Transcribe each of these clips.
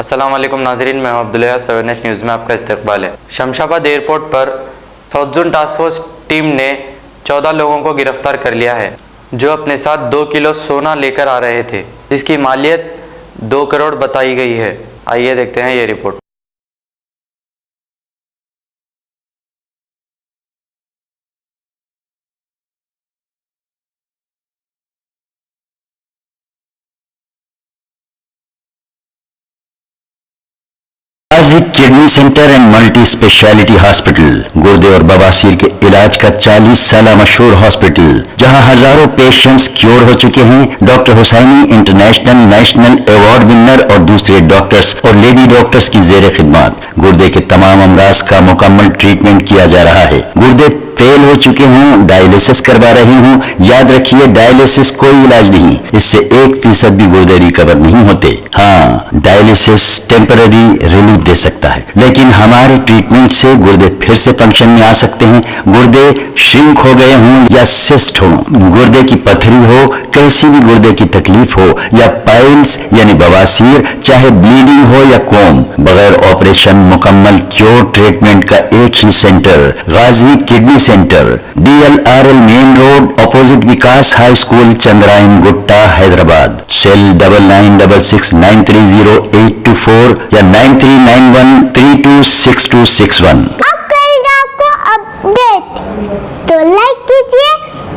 अस्सलाम वालेकुम नाज़रीन, मैं अब्दुल्ला। 7H न्यूज़ में आपका इस्तकबाल है। शमशाबाद एयरपोर्ट पर south zone task force team ने 14 लोगों को गिरफ्तार कर लिया है जो अपने साथ 2 किलो सोना लेकर आ रहे थे, जिसकी मालियत 2 करोड़ बताई गई है। आइए देखते हैं ये report. Ghazi kidney centre and multi speciality hospital गुर्दे और बवासीर के इलाज का 40 साल मशहूर हॉस्पिटल, जहां हजारों पेशेंट्स क्योर हो चुके हैं। Doctor Hussaini international national award winner और दूसरे डॉक्टर्स और लेडी डॉक्टर्स की जेर खिदमत गुर्दे के तमाम अमराज का मुकम्मल ट्रीटमेंट किया जा रहा है। गुर्दे फेल हो चुके हों, डायलिसिस करवा रही हूँ, याद रखिए डायलिसिस कोई इलाज नहीं, इससे 1% भी गुर्दे रिकवर नहीं होते। हाँ, डायलिसिस टेम्पररी रिलीफ दे सकता है, लेकिन हमारे ट्रीटमेंट से गुर्दे फिर से फंक्शन में आ सकते हैं। गुर्दे श्रिंक हो गए हों या सिस्ट हो, गुर्दे की पथरी हो, कैसी भी गुर्दे की तकलीफ हो या पाइल्स यानी बवासीर, चाहे ब्लीडिंग हो या कोम, बगैर ऑपरेशन मुकम्मल क्योर ट्रीटमेंट का एक ही centre Ghazi kidney centre, DLRL main road opposite Vikas high school, Chandrayan Gutta, Hyderabad. Cell 9966930824 या 9391326261। अब करेंगे आपको अपडेट, तो लाइक कीजिए,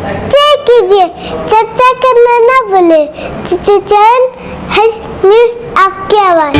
शेयर कीजिए, चर्चा करना ना भूले। चैनल न्यूज़ आपकी आवाज़।